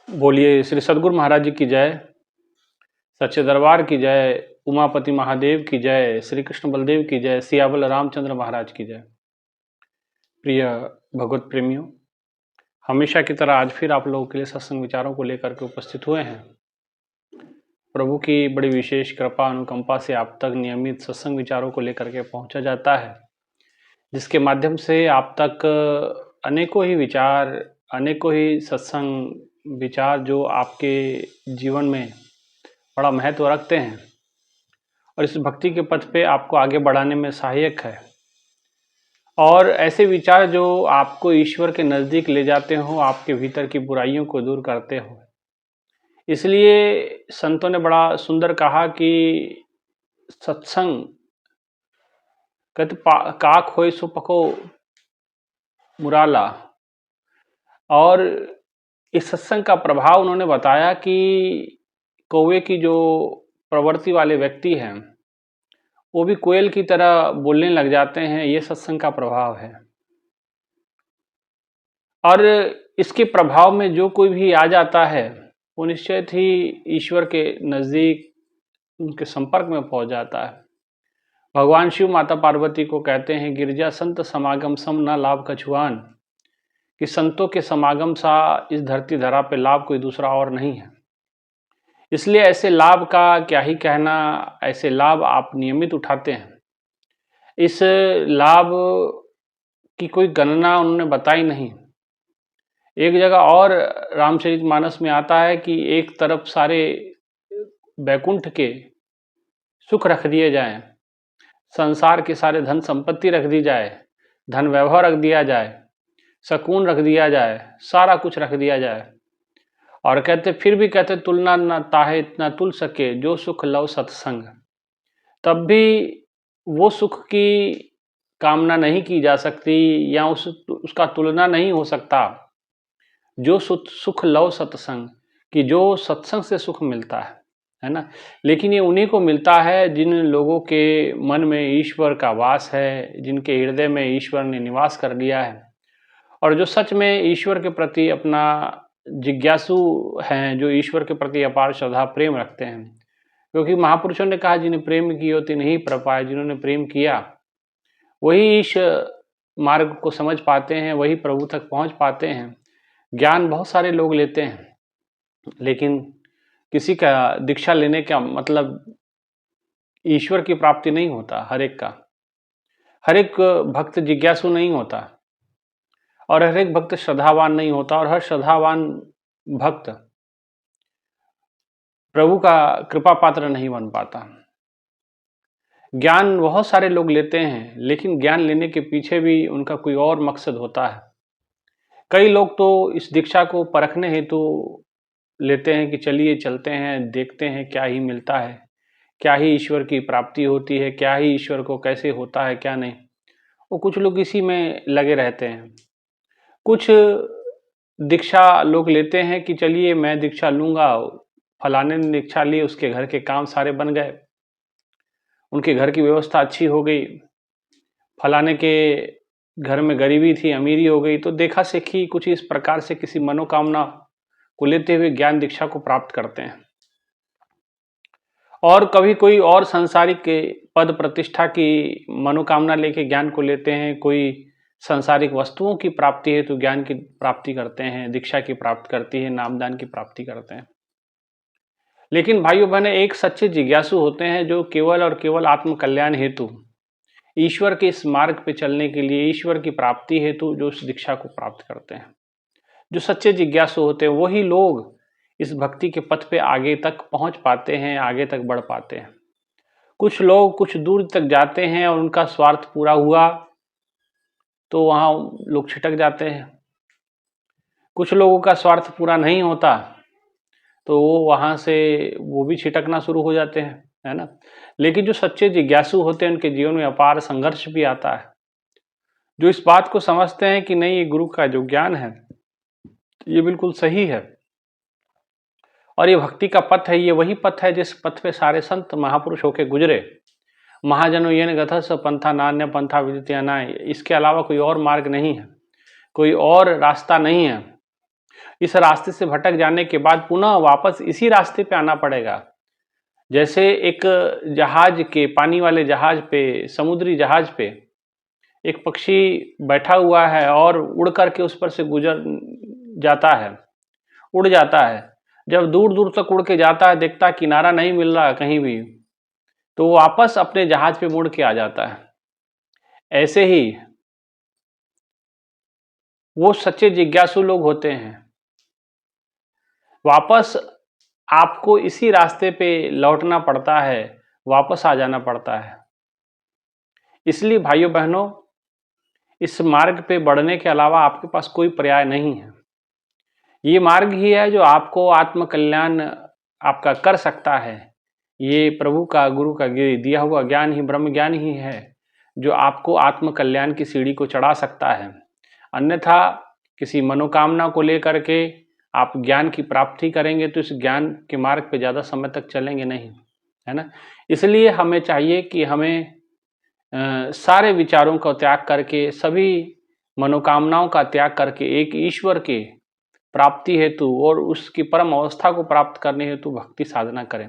बोलिए श्री सद्गुरु महाराज जी की जय, सच्चे दरबार की जय, उमापति महादेव की जय, श्री कृष्ण बलदेव की जय, सियावल रामचंद्र महाराज की जय। प्रिय भगवत प्रेमियों, हमेशा की तरह आज फिर आप लोगों के लिए सत्संग विचारों को लेकर के उपस्थित हुए हैं। प्रभु की बड़ी विशेष कृपा अनुकंपा से आप तक नियमित सत्संग विचारों को लेकर के पहुंचा जाता है, जिसके माध्यम से आप तक अनेकों ही विचार, अनेकों ही सत्संग विचार जो आपके जीवन में बड़ा महत्व रखते हैं और इस भक्ति के पथ पे आपको आगे बढ़ाने में सहायक है, और ऐसे विचार जो आपको ईश्वर के नज़दीक ले जाते हो, आपके भीतर की बुराइयों को दूर करते हो। इसलिए संतों ने बड़ा सुंदर कहा कि सत्संग कहते काक होय सो पको मुराला, और इस सत्संग का प्रभाव उन्होंने बताया कि कौवे की जो प्रवृत्ति वाले व्यक्ति हैं वो भी कोयल की तरह बोलने लग जाते हैं। ये सत्संग का प्रभाव है, और इसके प्रभाव में जो कोई भी आ जाता है वो निश्चित ही ईश्वर के नज़दीक उनके संपर्क में पहुंच जाता है। भगवान शिव माता पार्वती को कहते हैं, गिरजा संत समागम सम न लाभ कछुआन, कि संतों के समागम सा इस धरती धरा पे लाभ कोई दूसरा और नहीं है। इसलिए ऐसे लाभ का क्या ही कहना, ऐसे लाभ आप नियमित उठाते हैं। इस लाभ की कोई गणना उन्होंने बताई नहीं। एक जगह और रामचरितमानस में आता है कि एक तरफ सारे बैकुंठ के सुख रख दिए जाएं, संसार के सारे धन संपत्ति रख दी जाए, धन वैभव रख दिया जाए, सकून रख दिया जाए, सारा कुछ रख दिया जाए, और कहते फिर भी कहते तुलना न ताहे न तुल सके जो सुख लव सत्संग, तब भी वो सुख की कामना नहीं की जा सकती या उसका तुलना नहीं हो सकता जो सुख लव सत्संग, कि जो सत्संग से सुख मिलता है ना। लेकिन ये उन्हीं को मिलता है जिन लोगों के मन में ईश्वर का वास है, जिनके हृदय में ईश्वर ने निवास कर लिया है, और जो सच में ईश्वर के प्रति अपना जिज्ञासु हैं, जो ईश्वर के प्रति अपार श्रद्धा प्रेम रखते हैं। क्योंकि महापुरुषों ने कहा, जिन्हें प्रेम कियो तिन ही प्रपाए, जिन्होंने प्रेम किया वही इस मार्ग को समझ पाते हैं, वही प्रभु तक पहुंच पाते हैं। ज्ञान बहुत सारे लोग लेते हैं, लेकिन किसी का दीक्षा लेने का मतलब ईश्वर की प्राप्ति नहीं होता। हर एक भक्त जिज्ञासु नहीं होता, और हर एक भक्त श्रद्धावान नहीं होता, और हर श्रद्धावान भक्त प्रभु का कृपा पात्र नहीं बन पाता। ज्ञान बहुत सारे लोग लेते हैं, लेकिन ज्ञान लेने के पीछे भी उनका कोई और मकसद होता है। कई लोग तो इस दीक्षा को परखने हेतु लेते हैं कि चलिए चलते हैं, देखते हैं क्या ही मिलता है, क्या ही ईश्वर की प्राप्ति होती है, क्या ही ईश्वर को कैसे होता है, क्या नहीं। वो कुछ लोग इसी में लगे रहते हैं। कुछ दीक्षा लोग लेते हैं कि चलिए मैं दीक्षा लूँगा, फलाने ने दीक्षा ली, उसके घर के काम सारे बन गए, उनके घर की व्यवस्था अच्छी हो गई, फलाने के घर में गरीबी थी, अमीरी हो गई, तो देखा सीखी कुछ इस प्रकार से किसी मनोकामना को लेते हुए ज्ञान दीक्षा को प्राप्त करते हैं। और कभी कोई और सांसारिक के पद प्रतिष्ठा की मनोकामना लेके ज्ञान को लेते हैं। कोई सांसारिक वस्तुओं की प्राप्ति है तो ज्ञान की प्राप्ति करते हैं, दीक्षा की प्राप्ति करती है, नामदान की प्राप्ति करते हैं। लेकिन भाइयों बहनों, एक सच्चे जिज्ञासु होते हैं जो केवल और केवल आत्म कल्याण हेतु, ईश्वर के इस मार्ग पे चलने के लिए, ईश्वर की प्राप्ति हेतु जो उस दीक्षा को प्राप्त करते हैं। जो सच्चे जिज्ञासु होते हैं वही लोग इस भक्ति के पथ पे आगे तक पहुंच पाते हैं, आगे तक बढ़ पाते हैं। कुछ लोग कुछ दूर तक जाते हैं और उनका स्वार्थ पूरा हुआ तो वहाँ लोग छिटक जाते हैं। कुछ लोगों का स्वार्थ पूरा नहीं होता तो वो वहाँ से वो भी छिटकना शुरू हो जाते हैं, है ना। लेकिन जो सच्चे जिज्ञासु होते हैं उनके जीवन में अपार संघर्ष भी आता है। जो इस बात को समझते हैं कि नहीं, ये गुरु का जो ज्ञान है ये बिल्कुल सही है, और ये भक्ति का पथ है, ये वही पथ है जिस पथ पे सारे संत महापुरुष होके गुजरे। महाजनो येन गतः पंथा नान्य पंथा विदित्यानाय, इसके अलावा कोई और मार्ग नहीं है, कोई और रास्ता नहीं है। इस रास्ते से भटक जाने के बाद पुनः वापस इसी रास्ते पे आना पड़ेगा। जैसे एक जहाज के, पानी वाले जहाज पे, समुद्री जहाज पे एक पक्षी बैठा हुआ है और उड़ करके उस पर से गुजर जाता है, उड़ जाता है। जब दूर दूर तक उड़ के जाता है, देखता है किनारा नहीं मिल रहा कहीं भी, तो वो वापस अपने जहाज पे मुड़ के आ जाता है। ऐसे ही वो सच्चे जिज्ञासु लोग होते हैं, वापस आपको इसी रास्ते पे लौटना पड़ता है, वापस आ जाना पड़ता है। इसलिए भाइयों बहनों, इस मार्ग पे बढ़ने के अलावा आपके पास कोई पर्याय नहीं है। ये मार्ग ही है जो आपको आत्मकल्याण आपका कर सकता है। ये प्रभु का, गुरु का दिया हुआ ज्ञान ही, ब्रह्म ज्ञान ही है जो आपको आत्मकल्याण की सीढ़ी को चढ़ा सकता है। अन्यथा किसी मनोकामना को लेकर के आप ज्ञान की प्राप्ति करेंगे तो इस ज्ञान के मार्ग पे ज़्यादा समय तक चलेंगे नहीं, है ना। इसलिए हमें चाहिए कि हमें सारे विचारों का त्याग करके, सभी मनोकामनाओं का त्याग करके एक ईश्वर के प्राप्ति हेतु और उसकी परम अवस्था को प्राप्त करने हेतु भक्ति साधना करें।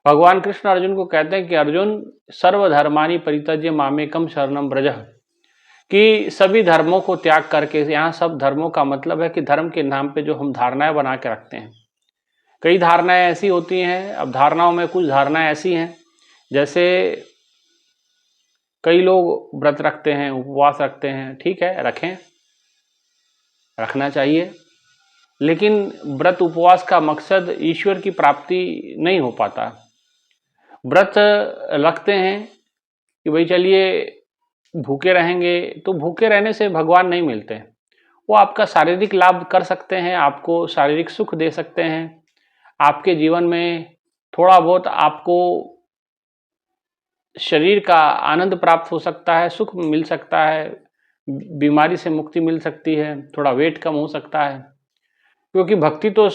भगवान कृष्ण अर्जुन को कहते हैं कि अर्जुन, सर्वधर्मानि परित्यज्य मामेकम शरणम व्रज, कि सभी धर्मों को त्याग करके, यहाँ सब धर्मों का मतलब है कि धर्म के नाम पे जो हम धारणाएं बना के रखते हैं। कई धारणाएं ऐसी होती हैं, अब धारणाओं में कुछ धारणाएं ऐसी हैं, जैसे कई लोग व्रत रखते हैं, उपवास रखते हैं, ठीक है, रखें, रखना चाहिए, लेकिन व्रत उपवास का मकसद ईश्वर की प्राप्ति नहीं हो पाता। व्रत रखते हैं कि भाई चलिए भूखे रहेंगे, तो भूखे रहने से भगवान नहीं मिलते। वो आपका शारीरिक लाभ कर सकते हैं, आपको शारीरिक सुख दे सकते हैं, आपके जीवन में थोड़ा बहुत आपको शरीर का आनंद प्राप्त हो सकता है, सुख मिल सकता है, बीमारी से मुक्ति मिल सकती है, थोड़ा वेट कम हो सकता है, क्योंकि भक्ति तो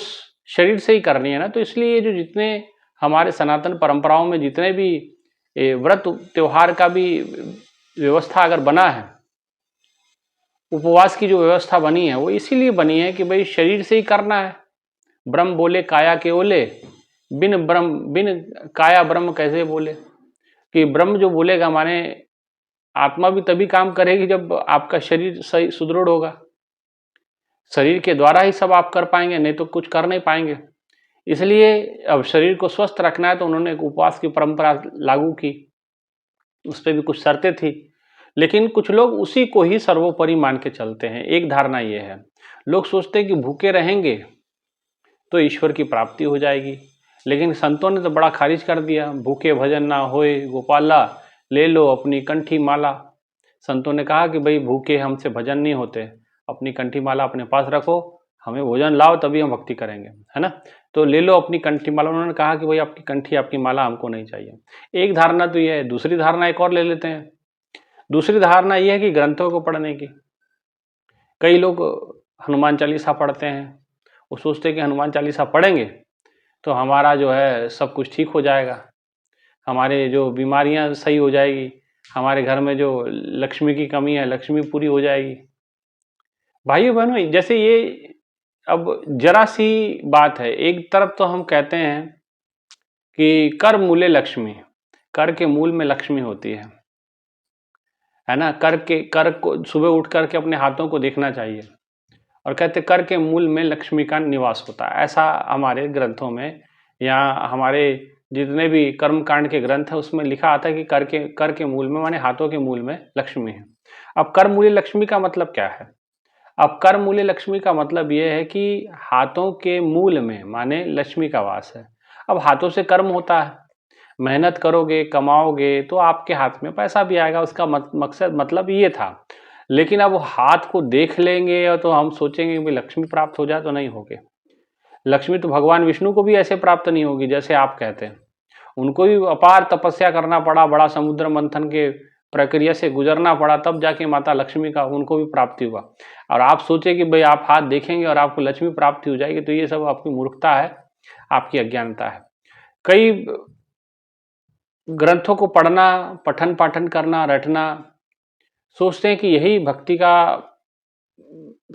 शरीर से ही करनी है ना। तो इसलिए ये जो जितने हमारे सनातन परंपराओं में जितने भी व्रत त्योहार का भी व्यवस्था अगर बना है, उपवास की जो व्यवस्था बनी है, वो इसीलिए बनी है कि भाई शरीर से ही करना है। ब्रह्म बोले काया के ओले, बिन काया ब्रह्म कैसे बोले, कि ब्रह्म जो बोलेगा माने आत्मा भी तभी काम करेगी जब आपका शरीर सही सुदृढ़ होगा। शरीर के द्वारा ही सब आप कर पाएंगे, नहीं तो कुछ कर नहीं पाएंगे। इसलिए अब शरीर को स्वस्थ रखना है तो उन्होंने एक उपवास की परंपरा लागू की, उस पर भी कुछ शर्तें थी, लेकिन कुछ लोग उसी को ही सर्वोपरि मान के चलते हैं। एक धारणा ये है, लोग सोचते हैं कि भूखे रहेंगे तो ईश्वर की प्राप्ति हो जाएगी, लेकिन संतों ने तो बड़ा खारिज कर दिया, भूखे भजन ना होए गोपाला, ले लो अपनी कंठी माला। संतों ने कहा कि भाई भूखे हमसे भजन नहीं होते, अपनी कंठी माला अपने पास रखो, हमें भोजन लाओ तभी हम भक्ति करेंगे, है ना। तो ले लो अपनी कंठी माला। उन्होंने कहा कि भाई आपकी कंठी, आपकी माला हमको नहीं चाहिए। एक धारणा तो ये है। दूसरी धारणा एक और ले लेते हैं। दूसरी धारणा ये है कि ग्रंथों को पढ़ने की। कई लोग हनुमान चालीसा पढ़ते हैं, वो सोचते हैं कि हनुमान चालीसा पढ़ेंगे तो हमारा जो है सब कुछ ठीक हो जाएगा, हमारे जो बीमारियां सही हो जाएगी, हमारे घर में जो लक्ष्मी की कमी है लक्ष्मी पूरी हो जाएगी। भाइयों बहनों, जैसे ये अब जरा सी बात है, एक तरफ तो हम कहते हैं कि कर मूले लक्ष्मी, कर के मूल में लक्ष्मी होती है ना। कर को सुबह उठ करके अपने हाथों को देखना चाहिए और कहते कर के मूल में लक्ष्मी का निवास होता है। ऐसा हमारे ग्रंथों में या हमारे जितने भी कर्मकांड के ग्रंथ है उसमें लिखा आता है कि कर के मूल में माने हाथों के मूल में लक्ष्मी है। अब कर मूल्य लक्ष्मी का मतलब क्या है? अब कर मूल्य लक्ष्मी का मतलब यह है कि हाथों के मूल में माने लक्ष्मी का वास है। अब हाथों से कर्म होता है, मेहनत करोगे कमाओगे तो आपके हाथ में पैसा भी आएगा, उसका मकसद मतलब ये था। लेकिन अब हाथ को देख लेंगे और तो हम सोचेंगे कि लक्ष्मी प्राप्त हो जाए, तो नहीं होगी। लक्ष्मी तो भगवान विष्णु को भी ऐसे प्राप्त नहीं होगी जैसे आप कहते हैं। उनको भी अपार तपस्या करना पड़ा, बड़ा समुद्र मंथन के प्रक्रिया से गुजरना पड़ा, तब जाके माता लक्ष्मी का उनको भी प्राप्ति हुआ। और आप सोचे कि भाई आप हाथ देखेंगे और आपको लक्ष्मी प्राप्ति हो जाएगी, तो ये सब आपकी मूर्खता है, आपकी अज्ञानता है। कई ग्रंथों को पढ़ना, पठन पाठन करना, रटना, सोचते हैं कि यही भक्ति का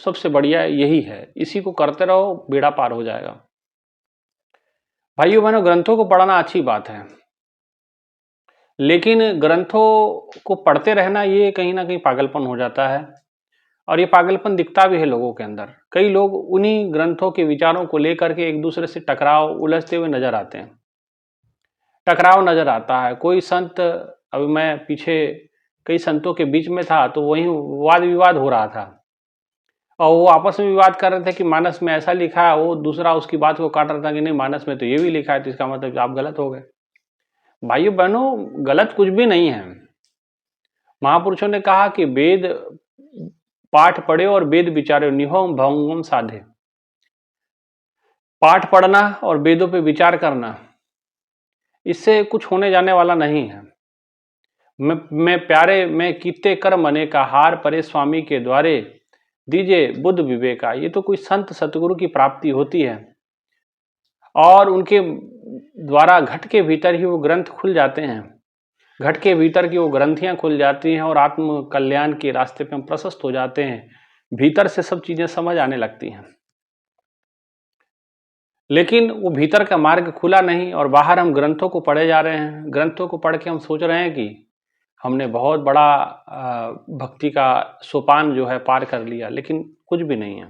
सबसे बढ़िया यही है, इसी को करते रहो, बेड़ा पार हो जाएगा। भाइयों बहनों, ग्रंथों को पढ़ना अच्छी बात है, लेकिन ग्रंथों को पढ़ते रहना ये कहीं ना कहीं पागलपन हो जाता है, और ये पागलपन दिखता भी है लोगों के अंदर। कई लोग उन्हीं ग्रंथों के विचारों को लेकर के एक दूसरे से टकराव, उलझते हुए नजर आते हैं, टकराव नजर आता है। कोई संत, अभी मैं पीछे कई संतों के बीच में था, तो वहीं वाद विवाद हो रहा था, और वो आपस में विवाद कर रहे थे कि मानस में ऐसा लिखा है, वो दूसरा उसकी बात को काट रहा था कि नहीं मानस में तो ये भी लिखा है, तो इसका मतलब आप गलत हो गए। भाइयों बहनों, गलत कुछ भी नहीं है। महापुरुषों ने कहा कि वेद पाठ पढ़े और वेद विचारे, निहोम भंगम साधे। पाठ पढ़ना और वेदों पे विचार करना, इससे कुछ होने जाने वाला नहीं है। मैं प्यारे मैं कीते कर्म अनेक हार परे स्वामी के द्वारे, दीजिए बुद्ध विवेका। ये तो कोई संत सतगुरु की प्राप्ति होती है, और उनके द्वारा घट के भीतर ही वो ग्रंथ खुल जाते हैं, घट के भीतर की वो ग्रंथियां खुल जाती हैं, और आत्म कल्याण के रास्ते पे हम प्रशस्त हो जाते हैं, भीतर से सब चीजें समझ आने लगती हैं। लेकिन वो भीतर का मार्ग खुला नहीं, और बाहर हम ग्रंथों को पढ़े जा रहे हैं। ग्रंथों को पढ़ के हम सोच रहे हैं कि हमने बहुत बड़ा भक्ति का सोपान जो है पार कर लिया, लेकिन कुछ भी नहीं है।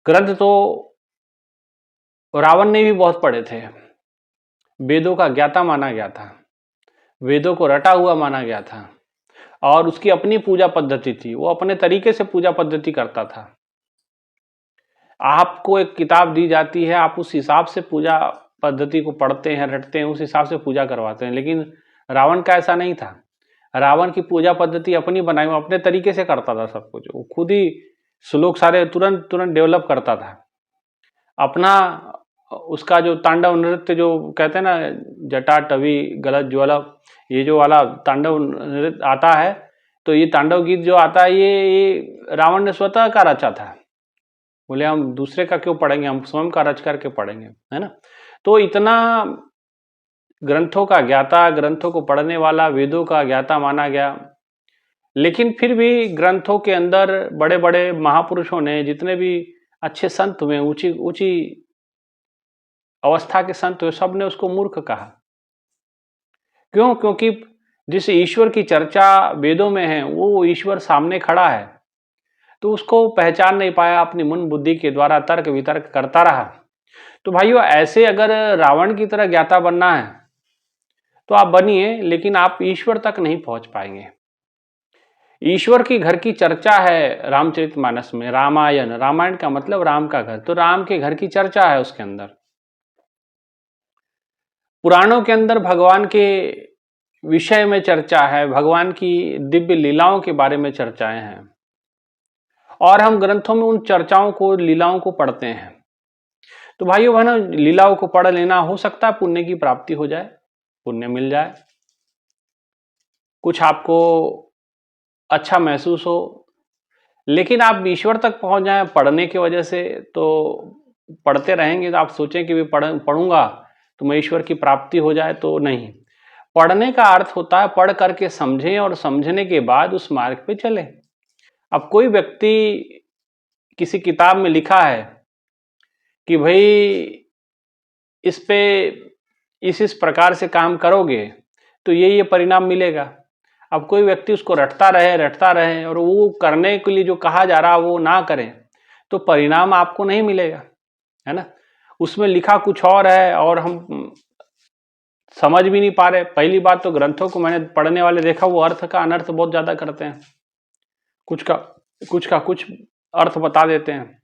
ग्रंथ तो रावण ने भी बहुत पढ़े थे, वेदों का ज्ञाता माना गया था, वेदों को रटा हुआ माना गया था, और उसकी अपनी पूजा पद्धति थी, वो अपने तरीके से पूजा पद्धति करता था। आपको एक किताब दी जाती है, आप उस हिसाब से पूजा पद्धति को पढ़ते हैं, रटते हैं, उस हिसाब से पूजा करवाते हैं। लेकिन रावण का ऐसा नहीं था। रावण की पूजा पद्धति अपनी बनाई, वो अपने तरीके से करता था सब कुछ, वो खुद ही श्लोक सारे तुरंत तुरंत डेवलप करता था अपना। उसका जो तांडव नृत्य जो कहते हैं ना, जटा टवी गलत ज्वाला, ये जो वाला तांडव नृत्य आता है, तो ये तांडव गीत जो आता है, ये रावण ने स्वतः का रचा था। बोले हम दूसरे का क्यों पढ़ेंगे, हम स्वयं का रच करके पढ़ेंगे, है ना। तो इतना ग्रंथों का ज्ञाता, ग्रंथों को पढ़ने वाला, वेदों का ज्ञाता माना गया। लेकिन फिर भी ग्रंथों के अंदर बड़े बड़े महापुरुषों ने, जितने भी अच्छे संत हुए, ऊंची ऊंची अवस्था के संत हुए, सब ने उसको मूर्ख कहा। क्यों? क्योंकि जिस ईश्वर की चर्चा वेदों में है, वो ईश्वर सामने खड़ा है, तो उसको पहचान नहीं पाया, अपनी मन बुद्धि के द्वारा तर्क वितर्क करता रहा। तो भाइयों, ऐसे अगर रावण की तरह ज्ञाता बनना है तो आप बनिए, लेकिन आप ईश्वर तक नहीं पहुंच पाएंगे। ईश्वर की घर की चर्चा है रामचरितमानस में, रामायण, रामायण का मतलब राम का घर, तो राम के घर की चर्चा है उसके अंदर। पुराणों के अंदर भगवान के विषय में चर्चा है, भगवान की दिव्य लीलाओं के बारे में चर्चाएं हैं, और हम ग्रंथों में उन चर्चाओं को, लीलाओं को पढ़ते हैं। तो भाइयों बहनों, लीलाओं को पढ़ लेना, हो सकता है पुण्य की प्राप्ति हो जाए, पुण्य मिल जाए, कुछ आपको अच्छा महसूस हो, लेकिन आप ईश्वर तक पहुंच जाएं पढ़ने की वजह से, तो पढ़ते रहेंगे तो आप सोचें कि पढ़ूंगा तो मैं ईश्वर की प्राप्ति हो जाए, तो नहीं। पढ़ने का अर्थ होता है पढ़ करके समझें, और समझने के बाद उस मार्ग पे चले। अब कोई व्यक्ति किसी किताब में लिखा है कि भाई इस पे इस प्रकार से काम करोगे तो ये परिणाम मिलेगा। अब कोई व्यक्ति उसको रटता रहे और वो करने के लिए जो कहा जा रहा है वो ना करें, तो परिणाम आपको नहीं मिलेगा, है ना। उसमें लिखा कुछ और है और हम समझ भी नहीं पा रहे। पहली बात तो ग्रंथों को मैंने पढ़ने वाले देखा, वो अर्थ का अनर्थ बहुत ज्यादा करते हैं, कुछ का कुछ अर्थ बता देते हैं,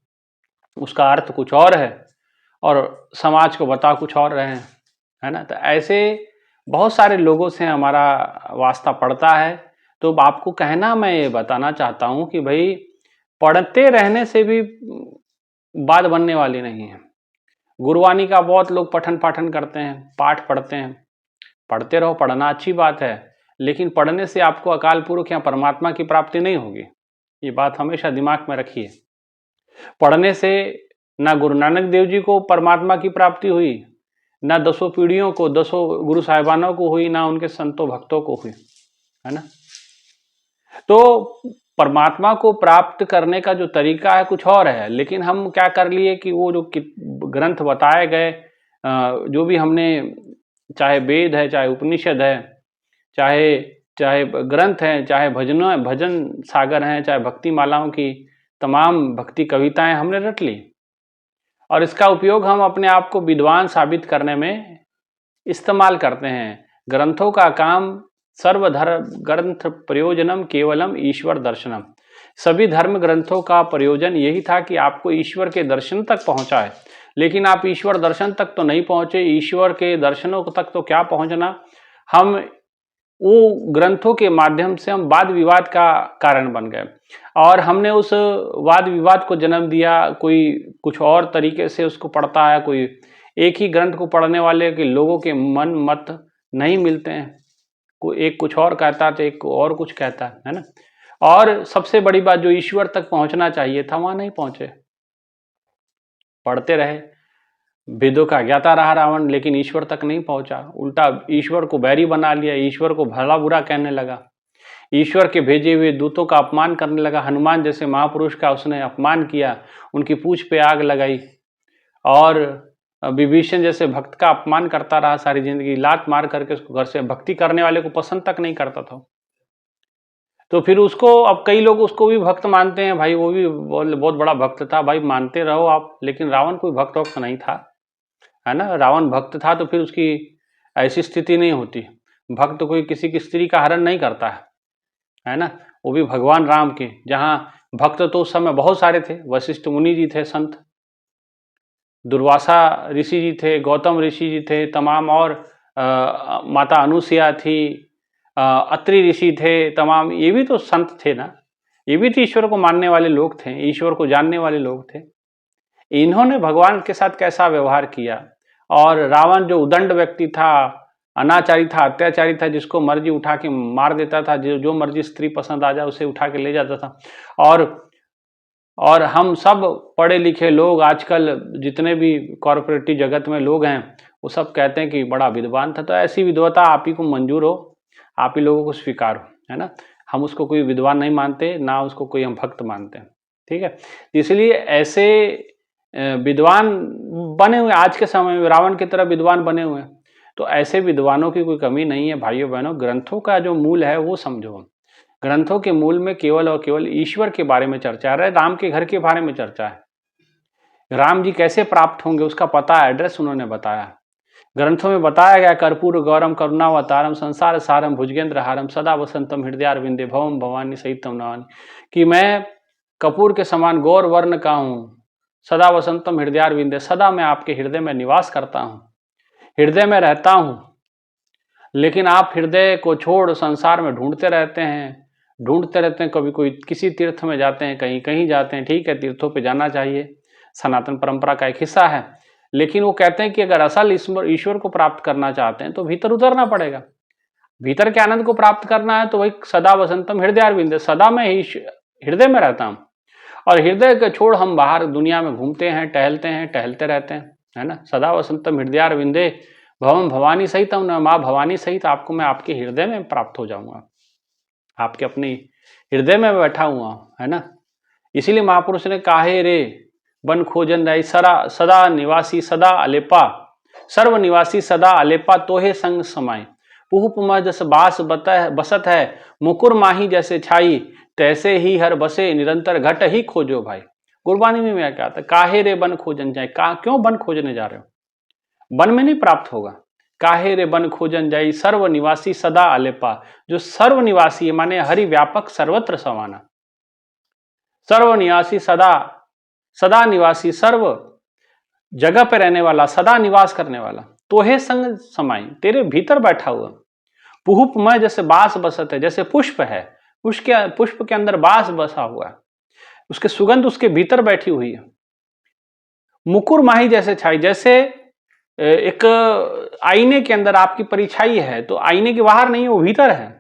उसका अर्थ कुछ और है और समाज को बता कुछ और रहे हैं, है ना। तो ऐसे बहुत सारे लोगों से हमारा वास्ता पड़ता है। तो आपको कहना मैं ये बताना चाहता हूं कि भाई पढ़ते रहने से भी बात बनने वाली नहीं है। गुरुवाणी का बहुत लोग पठन पाठन करते हैं, पाठ पढ़ते हैं, पढ़ते रहो, पढ़ना अच्छी बात है, लेकिन पढ़ने से आपको अकाल पुरुष या परमात्मा की प्राप्ति नहीं होगी। ये बात हमेशा दिमाग में रखिए। पढ़ने से ना गुरु नानक देव जी को परमात्मा की प्राप्ति हुई, ना 10 पीढ़ियों को, 10 गुरु साहिबानों को हुई, ना उनके संतों भक्तों को हुई, है ना। तो परमात्मा को प्राप्त करने का जो तरीका है कुछ और है, लेकिन हम क्या कर लिए कि वो जो ग्रंथ बताए गए, जो भी हमने, चाहे वेद है, चाहे उपनिषद है, चाहे चाहे ग्रंथ हैं, चाहे भजन सागर हैं, चाहे भक्ति मालाओं की तमाम भक्ति कविताएं हमने रट ली, और इसका उपयोग हम अपने आप को विद्वान साबित करने में इस्तेमाल करते हैं। ग्रंथों का काम सर्वधर्म ग्रंथ प्रयोजनम केवलम ईश्वर दर्शनम। सभी धर्म ग्रंथों का प्रयोजन यही था कि आपको ईश्वर के दर्शन तक पहुंचाए, लेकिन आप ईश्वर दर्शन तक तो नहीं पहुंचे। ईश्वर के दर्शनों तक तो क्या पहुंचना, हम वो ग्रंथों के माध्यम से हम वाद विवाद का कारण बन गए, और हमने उस वाद विवाद को जन्म दिया। कोई कुछ और तरीके से उसको पढ़ता है, कोई एक ही ग्रंथ को पढ़ने वाले के लोगों के मन मत नहीं मिलते हैं, कोई एक कुछ और कहता है तो एक और कुछ कहता है ना। और सबसे बड़ी बात, जो ईश्वर तक पहुंचना चाहिए था वहां नहीं पहुंचे, पढ़ते रहे, वेदों का ज्ञाता रहा रावण, लेकिन ईश्वर तक नहीं पहुंचा। उल्टा ईश्वर को बैरी बना लिया, ईश्वर को भला बुरा कहने लगा, ईश्वर के भेजे हुए दूतों का अपमान करने लगा। हनुमान जैसे महापुरुष का उसने अपमान किया, उनकी पूंछ पे आग लगाई, और विभीषण जैसे भक्त का अपमान करता रहा सारी जिंदगी, लात मार करके उसको घर से, भक्ति करने वाले को पसंद तक नहीं करता था। तो फिर उसको, अब कई लोग उसको भी भक्त मानते हैं, भाई वो भी बहुत बड़ा भक्त था, भाई मानते रहो आप, लेकिन रावण कोई भक्त वक्त नहीं था, है ना। रावण भक्त था तो फिर उसकी ऐसी स्थिति नहीं होती। भक्त कोई किसी की स्त्री का हरण नहीं करता है ना, वो भी भगवान राम के। जहाँ भक्त तो उस समय बहुत सारे थे, वशिष्ठ मुनि जी थे संत, दुर्वासा ऋषि जी थे, गौतम ऋषि जी थे, तमाम, और माता अनुसुईया थी, अत्रि ऋषि थे, तमाम, ये भी तो संत थे ना, ये भी तो ईश्वर को मानने वाले लोग थे, ईश्वर को जानने वाले लोग थे। इन्होंने भगवान के साथ कैसा व्यवहार किया। और रावण जो उदंड व्यक्ति था, अनाचारी था, अत्याचारी था, जिसको मर्जी उठा के मार देता था, जो मर्जी स्त्री पसंद आ जाए उसे उठा के ले जाता था। और हम सब पढ़े लिखे लोग आजकल जितने भी कॉरपोरेटिव जगत में लोग हैं, वो सब कहते हैं कि बड़ा विद्वान था। तो ऐसी विद्वता आप ही को मंजूर हो, आप ही लोगों को स्वीकार हो, है ना। हम उसको कोई विद्वान नहीं मानते, ना उसको कोई हम भक्त मानते हैं, ठीक है। इसलिए ऐसे विद्वान बने हुए आज के समय में, रावण की तरह विद्वान बने हुए हैं। तो ऐसे विद्वानों की कोई कमी नहीं है भाइयों बहनों। ग्रंथों का जो मूल है वो समझो। ग्रंथों के मूल में केवल और केवल ईश्वर के बारे में चर्चा है, राम के घर के बारे में चर्चा है। राम जी कैसे प्राप्त होंगे उसका पता, एड्रेस उन्होंने बताया। ग्रंथों में बताया गया, कर्पूर गौरम करुणावतारम संसार सारम भुजगेंद्र हारम सदा वसंतम हृदयारविंदे भवम भवानी सहितम नवानी, कि मैं कपूर के समान गौर वर्ण का हूँ, सदा वसंतम हृदयारविंदे, सदा मैं आपके हृदय में निवास करता हूँ, हृदय में रहता हूँ। लेकिन आप हृदय को छोड़ संसार में ढूंढते रहते हैं। कभी कोई किसी तीर्थ में जाते हैं, कहीं कहीं जाते हैं, ठीक है, तीर्थों पे जाना चाहिए, सनातन परंपरा का एक हिस्सा है। लेकिन वो कहते हैं कि अगर असल ईश्वर को प्राप्त करना चाहते हैं तो भीतर उतरना पड़ेगा। भीतर के आनंद को प्राप्त करना है तो वही सदा वसंतम हृदयारविंदे, सदा मैं हृदय में रहता हूँ। और हृदय के छोड़ हम बाहर दुनिया में घूमते हैं, टहलते रहते हैं, है ना। सदा वसंतम हृदयारविंदे भवम भवानी सहित, माँ भवानी सहित आपको मैं आपके हृदय में प्राप्त हो जाऊंगा, आपके अपने हृदय में बैठा हुआ, है ना। इसीलिए महापुरुष ने काहे रे बन खोजन राई, सदा निवासी सदा अलेपा, सर्व निवासी सदा अलेपा, तोहे संग समाई, पुहुप जस बास बसत है, मुकुर माही जैसे छाई, तैसे ही हर बसे निरंतर घट ही खोजो भाई। गुरबानी में मैं क्या था, काहे रे बन खोजन जाए, क्यों बन खोजने जा रहे हो, वन में नहीं प्राप्त होगा। काहे रे बन खोजन जाई, सर्व निवासी सदा अलेपा, जो सर्व निवासी माने हरि व्यापक सर्वत्र समाना, सर्व निवासी सदा निवासी, सर्व जगह पे रहने वाला, सदा निवास करने वाला, तोहे संग समाई, तेरे भीतर बैठा हुआ। पुहुप में जैसे बास बसत है, जैसे पुष्प है, पुष्प के अंदर बास बसा हुआ है, उसके सुगंध उसके भीतर बैठी हुई है। मुकुर माही जैसे छाई, जैसे एक आईने के अंदर आपकी परिछाई है, तो आईने के बाहर नहीं, वो भीतर है।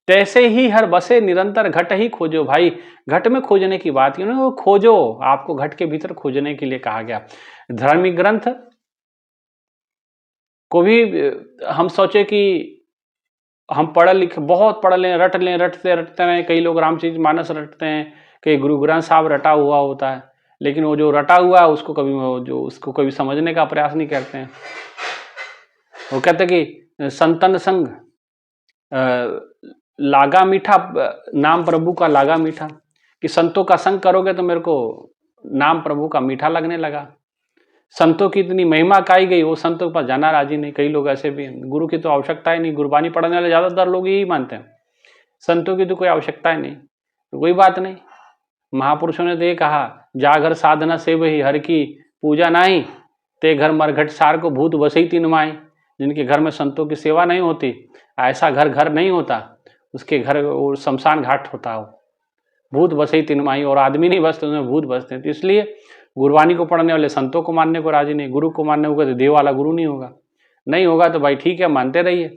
तैसे ही हर बसे निरंतर घट ही खोजो भाई। घट में खोजने की बात क्यों, वो खोजो, आपको घट के भीतर खोजने के लिए कहा गया। धार्मिक ग्रंथ को भी हम सोचे कि हम पढ़े लिखे बहुत पढ़ लें, रटते रहें, कई लोग रामचरितमानस रटते हैं, कई गुरु ग्रंथ साहब रटा हुआ होता है, लेकिन वो जो रटा हुआ है उसको कभी समझने का प्रयास नहीं करते हैं। वो कहते हैं कि संतन संग लागा मीठा, नाम प्रभु का लागा मीठा, कि संतों का संग करोगे तो मेरे को नाम प्रभु का मीठा लगने लगा। संतों की इतनी महिमा काई गई, वो संतों के पास जाना राजी नहीं। कई लोग ऐसे भी हैं, गुरु की तो आवश्यकता ही नहीं, गुरबानी पढ़ने वाले ज्यादातर लोग यही मानते हैं, संतों की तो कोई आवश्यकता ही नहीं। तो कोई बात नहीं, महापुरुषों ने तो ये कहा, जागर साधना से वही हर की पूजा नाही, ते घर मरघट सार को भूत बसई तीन माई। जिनके घर में संतों की सेवा नहीं होती, ऐसा घर नहीं होता, उसके घर वो शमशान घाट होता हो। भूत बसई तीन माई, और आदमी नहीं बसते, उसमें भूत बसते हैं। तो इसलिए गुरबानी को पढ़ने वाले संतों को मानने को राजी नहीं। गुरु को मानने होगा तो देव वाला गुरु नहीं होगा तो भाई ठीक है, मानते रहिए,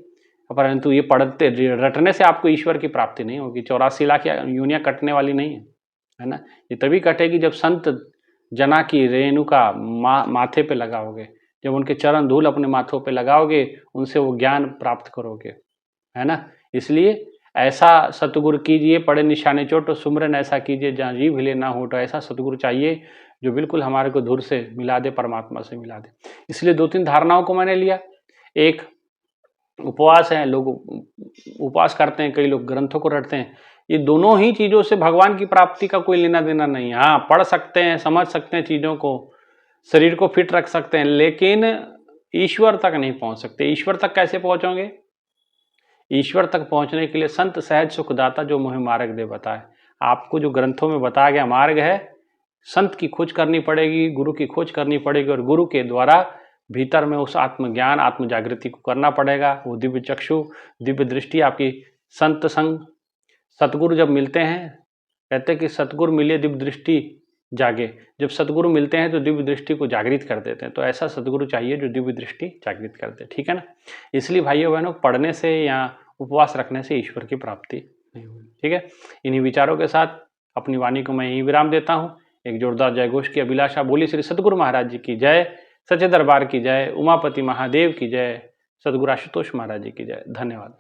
परंतु ये पढ़ते रटने से आपको ईश्वर की प्राप्ति नहीं होगी। 84 लाख यूनियाँ कटने वाली नहीं है ना। ये तभी कटेगी जब संत जना की रेणुका माथे पे लगाओगे, जब उनके चरण धूल अपने माथों पे लगाओगे, उनसे वो ज्ञान प्राप्त करोगे, है ना। इसलिए ऐसा सतगुरु कीजिए, पड़े निशाने चोट सुमरन ऐसा कीजिए जहाँ जीव हिले ना होठ। ऐसा सतगुरु चाहिए जो बिल्कुल हमारे को धुर से मिला दे, परमात्मा से मिला दे। इसलिए 2-3 धारणाओं को मैंने लिया। एक उपवास है, लोग उपवास करते हैं, कई लोग ग्रंथों को रटते हैं। ये दोनों ही चीज़ों से भगवान की प्राप्ति का कोई लेना देना नहीं है। हाँ, पढ़ सकते हैं, समझ सकते हैं चीज़ों को, शरीर को फिट रख सकते हैं, लेकिन ईश्वर तक नहीं पहुंच सकते। ईश्वर तक कैसे पहुंचोगे? ईश्वर तक पहुंचने के लिए संत सहज सुखदाता जो मुझे मार्ग दे बताए। आपको जो ग्रंथों में बताया गया मार्ग है, संत की खोज करनी पड़ेगी, गुरु की खोज करनी पड़ेगी, और गुरु के द्वारा भीतर में उस आत्मज्ञान, आत्म जागृति को करना पड़ेगा। वो दिव्य चक्षु, दिव्य दृष्टि आपकी संत संग, सतगुरु जब मिलते हैं, कहते हैं कि सतगुरु मिले दिव्य दृष्टि जागे। जब सतगुरु मिलते हैं तो दिव्य दृष्टि को जागृत कर देते हैं। तो ऐसा सतगुरु चाहिए जो दिव्य दृष्टि जागृत कर दे, ठीक है ना। इसलिए भाइयों बहनों, पढ़ने से या उपवास रखने से ईश्वर की प्राप्ति नहीं होगी, ठीक है। इन्हीं विचारों के साथ अपनी वाणी को मैं यही विराम देता हूँ। एक जोरदार जय घोष की अभिलाषा। बोली श्री सतगुरु महाराज जी की जय, सच्चे दरबार की जय, उमापति महादेव की जय, सतगुरु आशुतोष महाराज जी की जय। धन्यवाद।